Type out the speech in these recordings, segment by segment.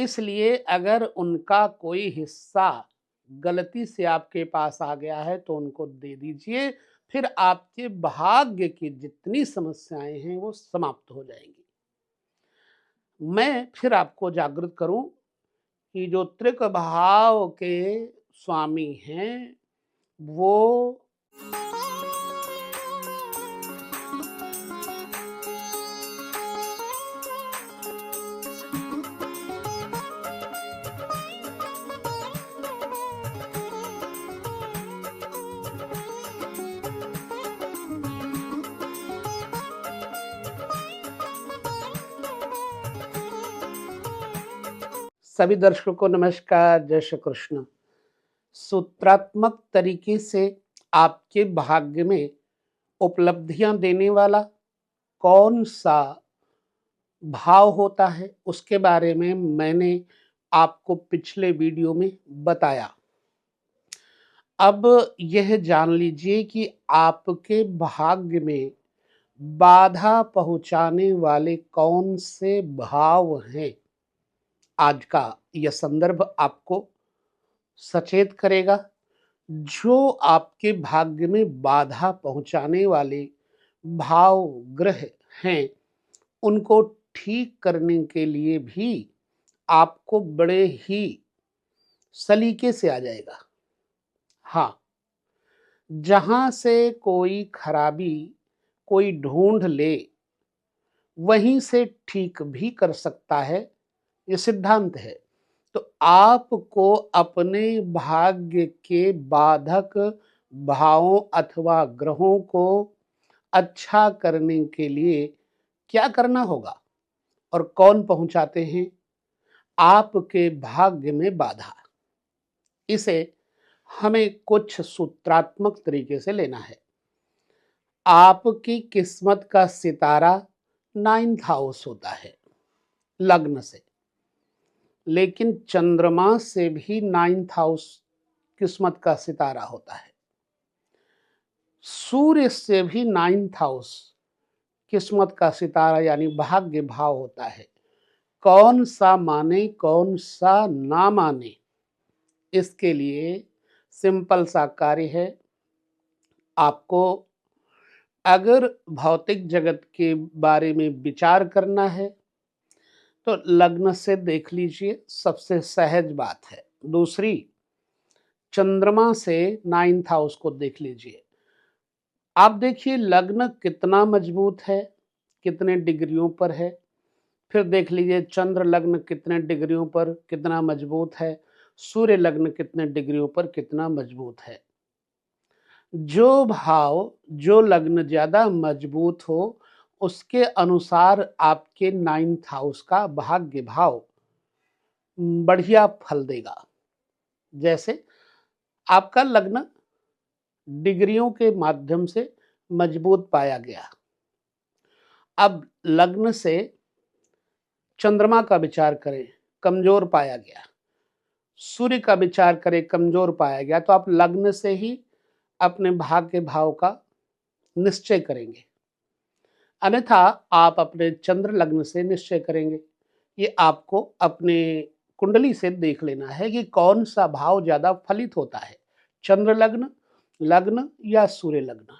इसलिए अगर उनका कोई हिस्सा गलती से आपके पास आ गया है तो उनको दे दीजिए, फिर आपके भाग्य की जितनी समस्याएं हैं वो समाप्त हो जाएंगी। मैं फिर आपको जागृत करूं कि जो त्रिक भाव के स्वामी हैं वो सभी दर्शकों को नमस्कार, जय श्री कृष्ण। सूत्रात्मक तरीके से आपके भाग्य में उपलब्धियां देने वाला कौन सा भाव होता है उसके बारे में मैंने आपको पिछले वीडियो में बताया। अब यह जान लीजिए कि आपके भाग्य में बाधा पहुंचाने वाले कौन से भाव हैं। आज का यह संदर्भ आपको सचेत करेगा। जो आपके भाग्य में बाधा पहुंचाने वाले भाव ग्रह हैं उनको ठीक करने के लिए भी आपको बड़े ही सलीके से आ जाएगा। हाँ, जहां से कोई खराबी कोई ढूंढ ले वहीं से ठीक भी कर सकता है, ये सिद्धांत है। तो आपको अपने भाग्य के बाधक भावों अथवा ग्रहों को अच्छा करने के लिए क्या करना होगा और कौन पहुंचाते हैं आपके भाग्य में बाधा, इसे हमें कुछ सूत्रात्मक तरीके से लेना है। आपकी किस्मत का सितारा 9th हाउस होता है लग्न से, लेकिन चंद्रमा से भी 9th हाउस किस्मत का सितारा होता है। सूर्य से भी 9th हाउस किस्मत का सितारा यानी भाग्य भाव होता है। कौन सा माने कौन सा ना माने, इसके लिए सिंपल सा कार्य है। आपको अगर भौतिक जगत के बारे में विचार करना है तो लग्न से देख लीजिए, सबसे सहज बात है। दूसरी, चंद्रमा से 9th हाउस को देख लीजिए। आप देखिए लग्न कितना मजबूत है, कितने डिग्रियों पर है। फिर देख लीजिए चंद्र लग्न कितने डिग्रियों पर कितना मजबूत है, सूर्य लग्न कितने डिग्रियों पर कितना मजबूत है। जो भाव जो लग्न ज्यादा मजबूत हो उसके अनुसार आपके 9th हाउस का भाग्य भाव बढ़िया फल देगा। जैसे आपका लग्न डिग्रियों के माध्यम से मजबूत पाया गया, अब लग्न से चंद्रमा का विचार करें कमजोर पाया गया, सूर्य का विचार करें कमजोर पाया गया, तो आप लग्न से ही अपने भाग्य भाव का निश्चय करेंगे। अन्यथा आप अपने चंद्र लग्न से निश्चय करेंगे। ये आपको अपने कुंडली से देख लेना है कि कौन सा भाव ज्यादा फलित होता है, चंद्र लग्न लग्न या सूर्य लग्न।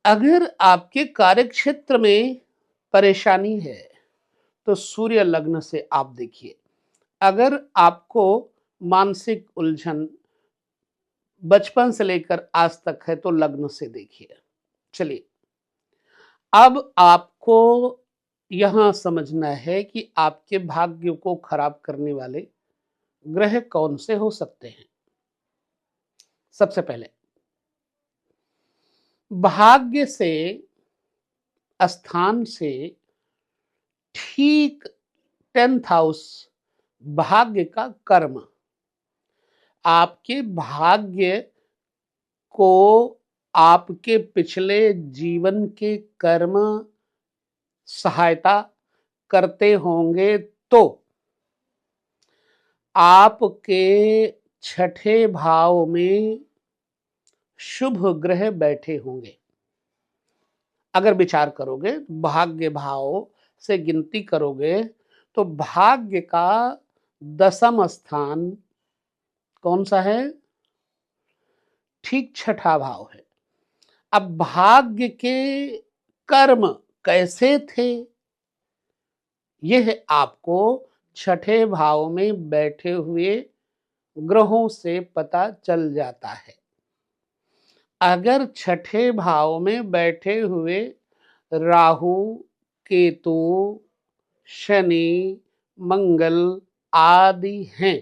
अगर आपके कार्यक्षेत्र में परेशानी है तो सूर्य लग्न से आप देखिए। अगर आपको मानसिक उलझन बचपन से लेकर आज तक है तो लग्न से देखिए। चलिए, अब आपको यहां समझना है कि आपके भाग्य को खराब करने वाले ग्रह कौन से हो सकते हैं। सबसे पहले, भाग्य से स्थान से ठीक 10th हाउस भाग्य का कर्म आपके भाग्य को आपके पिछले जीवन के कर्म सहायता करते होंगे तो आपके 6ठे भाव में शुभ ग्रह बैठे होंगे। अगर विचार करोगे भाग्य भाव से गिनती करोगे तो भाग्य का 10वां स्थान कौन सा है? ठीक 6ठा भाव है। अब भाग्य के कर्म कैसे थे, यह आपको 6ठे भाव में बैठे हुए ग्रहों से पता चल जाता है। अगर 6ठे भाव में बैठे हुए राहु, केतु, शनि, मंगल आदि हैं,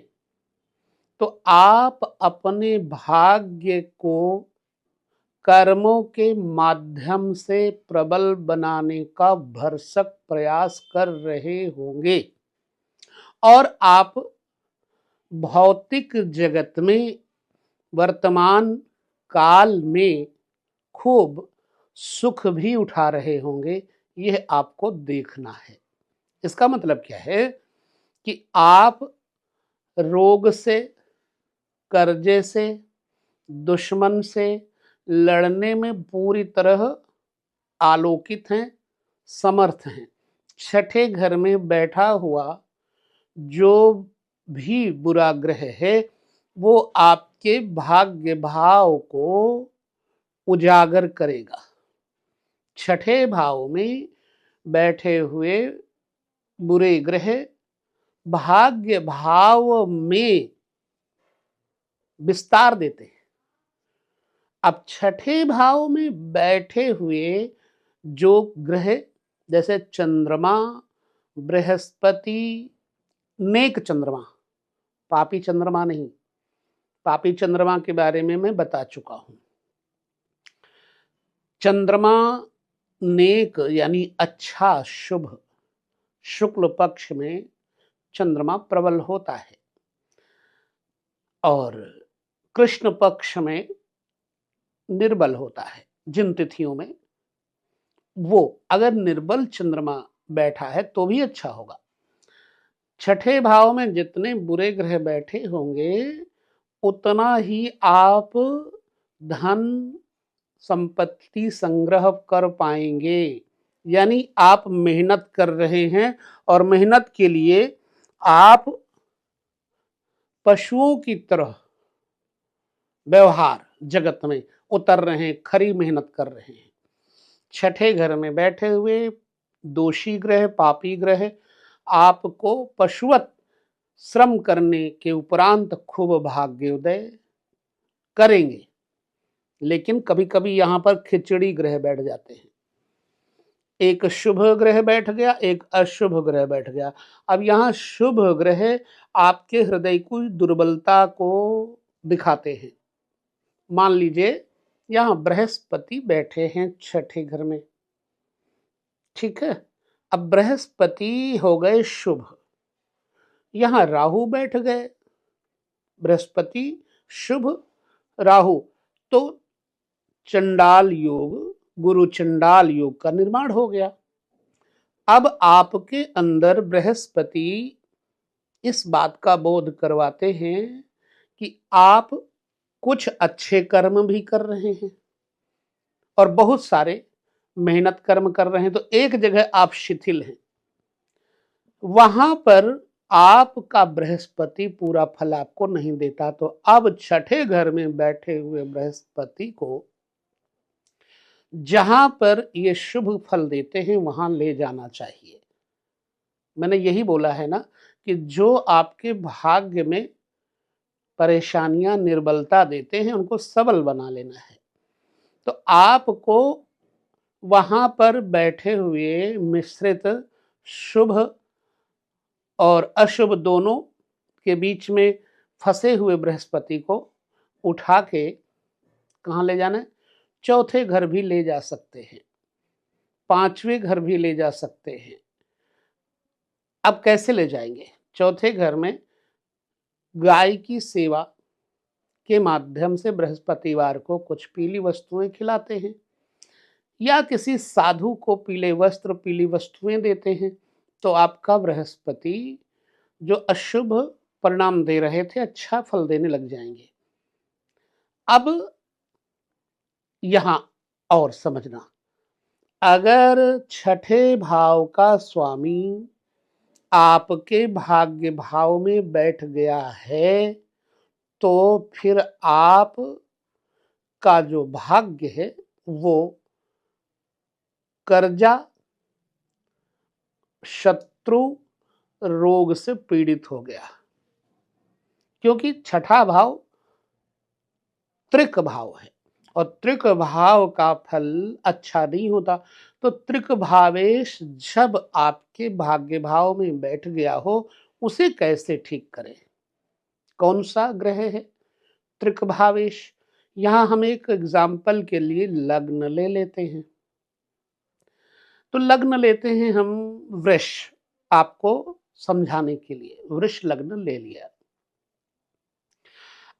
तो आप अपने भाग्य को कर्मों के माध्यम से प्रबल बनाने का भरसक प्रयास कर रहे होंगे और आप भौतिक जगत में वर्तमान काल में खूब सुख भी उठा रहे होंगे। यह आपको देखना है। इसका मतलब क्या है कि आप रोग से, कर्जे से, दुश्मन से लड़ने में पूरी तरह आलोकित हैं, समर्थ हैं। 6ठे घर में बैठा हुआ जो भी बुरा ग्रह है वो आपके भाग्य भाव को उजागर करेगा। 6ठे भाव में बैठे हुए बुरे ग्रह भाग्य भाव में विस्तार देते हैं। अब 6ठे भाव में बैठे हुए जो ग्रह, जैसे चंद्रमा, बृहस्पति, नेक चंद्रमा, पापी चंद्रमा नहीं, पापी चंद्रमा के बारे में मैं बता चुका हूं। चंद्रमा नेक यानी अच्छा, शुभ, शुक्ल पक्ष में चंद्रमा प्रबल होता है और कृष्ण पक्ष में निर्बल होता है। जिन तिथियों में वो अगर निर्बल चंद्रमा बैठा है तो भी अच्छा होगा। 6ठे भाव में जितने बुरे ग्रह बैठे होंगे उतना ही आप धन संपत्ति संग्रह कर पाएंगे। यानी आप मेहनत कर रहे हैं और मेहनत के लिए आप पशुओं की तरह व्यवहार जगत में उतर रहे हैं, खरी मेहनत कर रहे हैं। 6ठे घर में बैठे हुए दोषी ग्रह, पापी ग्रह आपको पशुवत श्रम करने के उपरांत खूब भाग्योदय करेंगे। लेकिन कभी कभी यहां पर खिचड़ी ग्रह बैठ जाते हैं। एक शुभ ग्रह बैठ गया, एक अशुभ ग्रह बैठ गया। अब यहां शुभ ग्रह आपके हृदय की दुर्बलता को दिखाते हैं। मान लीजिए यहां बृहस्पति बैठे हैं 6ठे घर में, ठीक है। अब बृहस्पति हो गए शुभ, यहां राहु बैठ गए, बृहस्पति शुभ राहु, तो चंडाल योग, गुरु चंडाल योग का निर्माण हो गया। अब आपके अंदर बृहस्पति इस बात का बोध करवाते हैं कि आप कुछ अच्छे कर्म भी कर रहे हैं और बहुत सारे मेहनत कर्म कर रहे हैं, तो एक जगह आप शिथिल हैं, वहां पर आपका बृहस्पति पूरा फल आपको नहीं देता। तो अब 6ठे घर में बैठे हुए बृहस्पति को जहां पर ये शुभ फल देते हैं वहां ले जाना चाहिए। मैंने यही बोला है ना कि जो आपके भाग्य में परेशानियां, निर्बलता देते हैं उनको सबल बना लेना है। तो आपको वहां पर बैठे हुए मिश्रित शुभ और अशुभ दोनों के बीच में फंसे हुए बृहस्पति को उठा के कहां ले जाना है? चौथे घर भी ले जा सकते हैं, 5वें घर भी ले जा सकते हैं। अब कैसे ले जाएंगे? चौथे घर में गाय की सेवा के माध्यम से बृहस्पतिवार को कुछ पीली वस्तुएं खिलाते हैं या किसी साधु को पीले वस्त्र, पीली वस्तुएं देते हैं, तो आपका बृहस्पति जो अशुभ परिणाम दे रहे थे अच्छा फल देने लग जाएंगे। अब यहां और समझना, अगर 6ठे भाव का स्वामी आपके भाग्य भाव में बैठ गया है, तो फिर आप का जो भाग्य है वो कर्जा, शत्रु, रोग से पीड़ित हो गया, क्योंकि छठा भाव त्रिक भाव है और त्रिक भाव का फल अच्छा नहीं होता। तो त्रिक भावेश जब आपके भाग्य भाव में बैठ गया हो, उसे कैसे ठीक करें? कौन सा ग्रह है त्रिक भावेश? यहां हम एक एग्जाम्पल के लिए लग्न ले लेते हैं। तो लग्न लेते हैं हम वृष, आपको समझाने के लिए वृष लग्न ले लिया।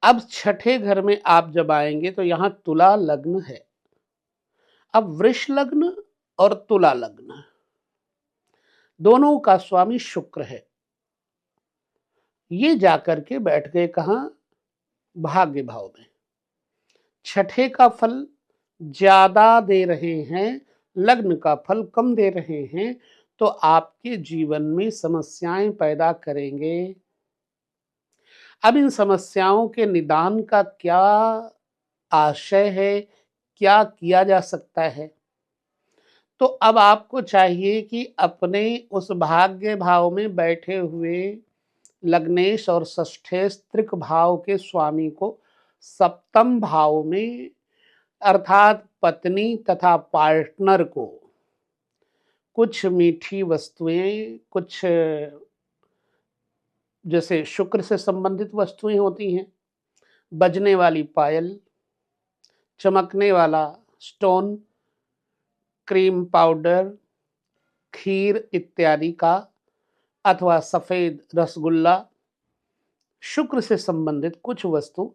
अब छठे घर में आप जब आएंगे तो यहां तुला लग्न है। अब वृष लग्न और तुला लग्न दोनों का स्वामी शुक्र है। ये जाकर के बैठ गए कहां? भाग्य भाव में। छठे का फल ज्यादा दे रहे हैं, लग्न का फल कम दे रहे हैं, तो आपके जीवन में समस्याएं पैदा करेंगे। अब इन समस्याओं के निदान का क्या आशय है, क्या किया जा सकता है? तो अब आपको चाहिए कि अपने उस भाग्य भाव में बैठे हुए लग्नेश और षष्ठेश त्रिक भाव के स्वामी को सप्तम भाव में अर्थात पत्नी तथा पार्टनर को कुछ मीठी वस्तुएं, कुछ जैसे शुक्र से संबंधित वस्तुएं होती हैं, बजने वाली पायल, चमकने वाला स्टोन, क्रीम पाउडर, खीर इत्यादि का, अथवा सफेद रसगुल्ला, शुक्र से संबंधित कुछ वस्तु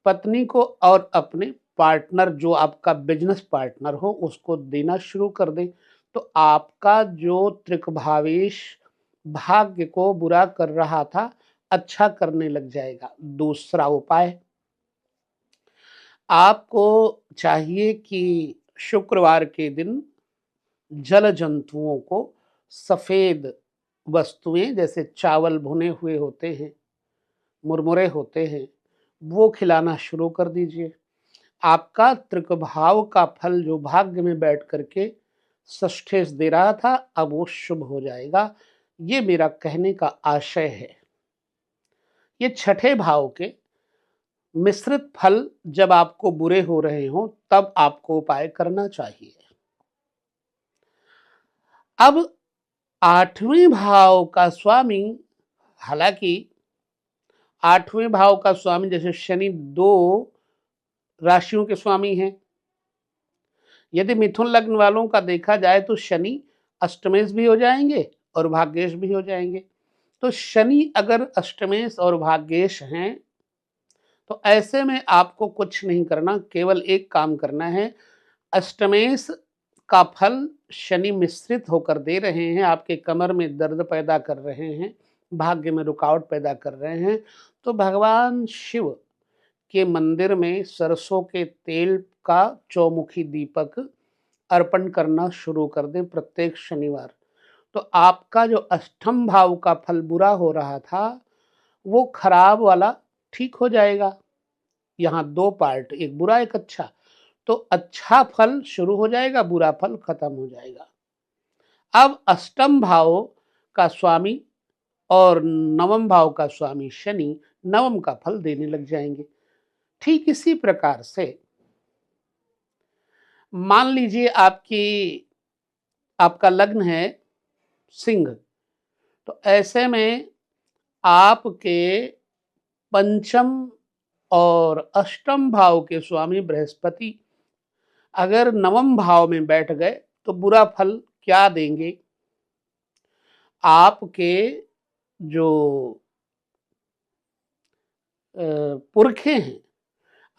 पत्नी को और अपने पार्टनर जो आपका बिजनेस पार्टनर हो उसको देना शुरू कर दें। तो आपका जो त्रिकभावेश भाग्य को बुरा कर रहा था, अच्छा करने लग जाएगा। दूसरा उपाय, आपको चाहिए कि शुक्रवार के दिन जल जंतुओं को सफेद वस्तुएं जैसे चावल भुने हुए होते हैं, मुरमुरे होते हैं, वो खिलाना शुरू कर दीजिए। आपका त्रिकभाव का फल जो भाग्य में बैठ करके षष्ठेश दे रहा था, अब वो शुभ हो जाएगा। ये मेरा कहने का आशय है। ये छठे भाव के मिश्रित फल जब आपको बुरे हो रहे हो तब आपको उपाय करना चाहिए। अब आठवें भाव का स्वामी, हालांकि आठवें भाव का स्वामी जैसे शनि दो राशियों के स्वामी हैं। यदि मिथुन लग्न वालों का देखा जाए तो शनि अष्टमेश भी हो जाएंगे और भाग्येश भी हो जाएंगे। तो शनि अगर अष्टमेश और भाग्येश हैं तो ऐसे में आपको कुछ नहीं करना, केवल एक काम करना है। अष्टमेश का फल शनि मिश्रित होकर दे रहे हैं, आपके कमर में दर्द पैदा कर रहे हैं, भाग्य में रुकावट पैदा कर रहे हैं, तो भगवान शिव के मंदिर में सरसों के तेल का चौमुखी दीपक अर्पण करना शुरू कर दें प्रत्येक शनिवार। तो आपका जो अष्टम भाव का फल बुरा हो रहा था वो खराब वाला ठीक हो जाएगा। यहाँ दो पार्ट, एक बुरा एक अच्छा। तो अच्छा फल शुरू हो जाएगा, बुरा फल खत्म हो जाएगा। अब अष्टम भाव का स्वामी और नवम भाव का स्वामी शनि नवम का फल देने लग जाएंगे। ठीक इसी प्रकार से मान लीजिए आपका लग्न है सिंह, तो ऐसे में आपके पंचम और अष्टम भाव के स्वामी बृहस्पति अगर नवम भाव में बैठ गए तो बुरा फल क्या देंगे? आपके जो पुरखे हैं,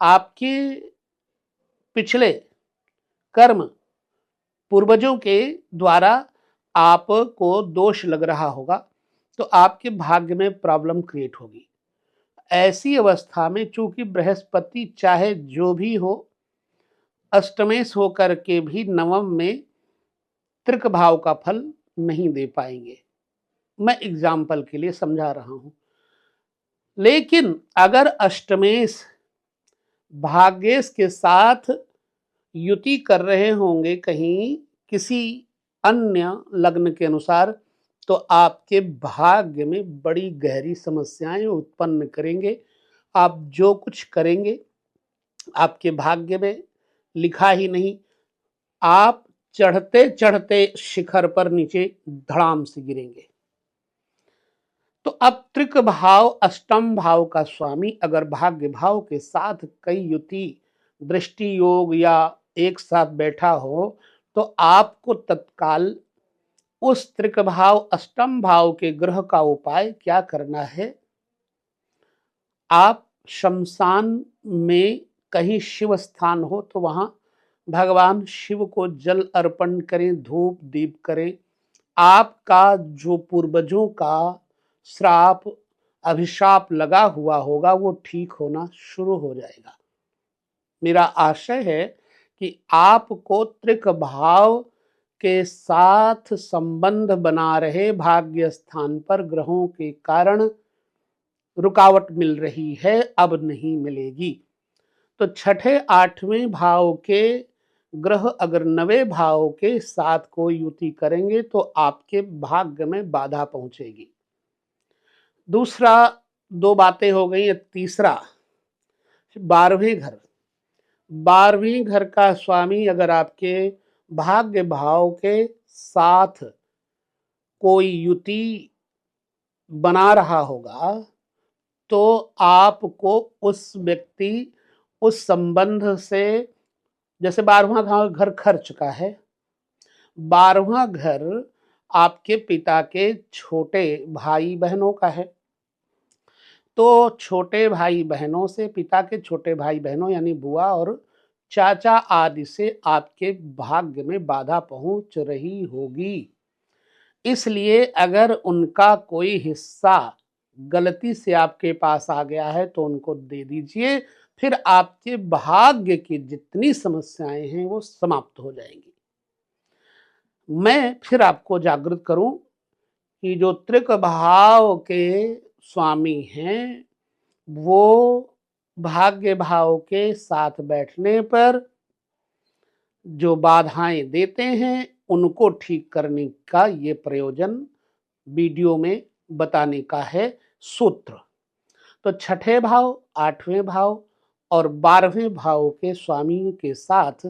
आपके पिछले कर्म पूर्वजों के द्वारा आपको दोष लग रहा होगा, तो आपके भाग्य में प्रॉब्लम क्रिएट होगी। ऐसी अवस्था में चूंकि बृहस्पति चाहे जो भी हो अष्टमेश होकर के भी नवम में त्रिक भाव का फल नहीं दे पाएंगे। मैं एग्जाम्पल के लिए समझा रहा हूं। लेकिन अगर अष्टमेश भाग्येश के साथ युति कर रहे होंगे कहीं किसी अन्य लग्न के अनुसार, तो आपके भाग्य में बड़ी गहरी समस्याएं उत्पन्न करेंगे। आप जो कुछ करेंगे आपके भाग्य में लिखा ही नहीं, आप चढ़ते चढ़ते शिखर पर नीचे धड़ाम से गिरेंगे। तो अब त्रिक भाव अष्टम भाव का स्वामी अगर भाग्य भाव के साथ कई युति दृष्टि योग या एक साथ बैठा हो, तो आपको तत्काल उस त्रिक भाव अष्टम भाव के ग्रह का उपाय क्या करना है। आप शमशान में कहीं शिव स्थान हो तो वहां भगवान शिव को जल अर्पण करें, धूप दीप करें। आपका जो पूर्वजों का श्राप अभिशाप लगा हुआ होगा वो ठीक होना शुरू हो जाएगा। मेरा आशय है कि आपको त्रिक भाव के साथ संबंध बना रहे भाग्य स्थान पर ग्रहों के कारण रुकावट मिल रही है, अब नहीं मिलेगी। तो छठे आठवें भाव के ग्रह अगर नवे भाव के साथ कोई युति करेंगे तो आपके भाग्य में बाधा पहुंचेगी। दूसरा, दो बातें हो गई। तीसरा, 12वें घर। 12वें घर का स्वामी अगर आपके भाग्य भाव के साथ कोई युति बना रहा होगा तो आपको उस व्यक्ति उस संबंध से, जैसे 12वां घर खर्च का है, 12वां घर आपके पिता के छोटे भाई बहनों का है, तो छोटे भाई बहनों से, पिता के छोटे भाई बहनों यानी बुआ और चाचा आदि से आपके भाग्य में बाधा पहुंच रही होगी। इसलिए अगर उनका कोई हिस्सा गलती से आपके पास आ गया है तो उनको दे दीजिए, फिर आपके भाग्य की जितनी समस्याएं हैं वो समाप्त हो जाएंगी। मैं फिर आपको जागृत करूं कि जो त्रिक भाव के स्वामी हैं वो भाग्य भाव के साथ बैठने पर जो बाधाएं देते हैं उनको ठीक करने का ये प्रयोजन वीडियो में बताने का है सूत्र। तो छठे भाव, आठवें भाव और 12वें भाव के स्वामी के साथ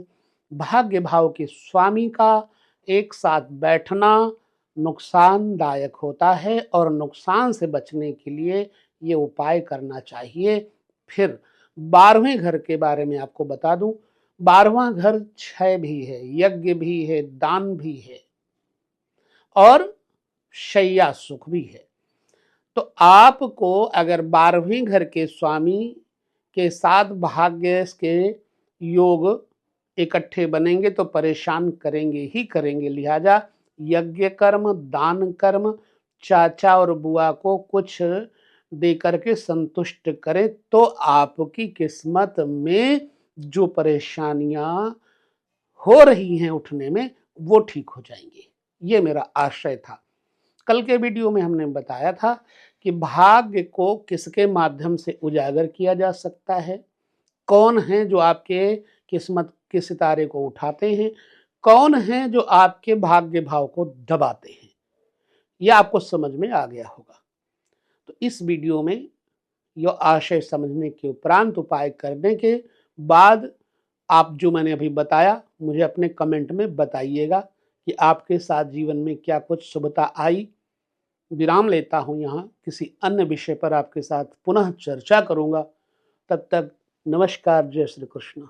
भाग्य भाव के स्वामी का एक साथ बैठना नुकसानदायक होता है और नुकसान से बचने के लिए ये उपाय करना चाहिए। फिर 12वें घर के बारे में आपको बता दूं, 12वां घर क्षय भी है, यज्ञ भी है, दान भी है और शैया सुख भी है। तो आपको अगर 12वें घर के स्वामी के साथ भाग्य के योग इकट्ठे बनेंगे तो परेशान करेंगे ही करेंगे। लिहाजा यज्ञ कर्म, दान कर्म, चाचा और बुआ को कुछ दे करके संतुष्ट करें तो आपकी किस्मत में जो परेशानियां हो रही हैं उठने में वो ठीक हो जाएंगी। ये मेरा आशय था। कल के वीडियो में हमने बताया था कि भाग्य को किसके माध्यम से उजागर किया जा सकता है, कौन है जो आपके किस्मत के सितारे को उठाते हैं, कौन है जो आपके भाग्य भाव को दबाते हैं। यह आपको समझ में आ गया होगा। तो इस वीडियो में यह आशय समझने के उपरांत उपाय करने के बाद आप जो मैंने अभी बताया मुझे अपने कमेंट में बताइएगा कि आपके साथ जीवन में क्या कुछ शुभता आई। विराम लेता हूं, यहाँ किसी अन्य विषय पर आपके साथ पुनः चर्चा करूंगा। तब तक नमस्कार, जय श्री कृष्ण।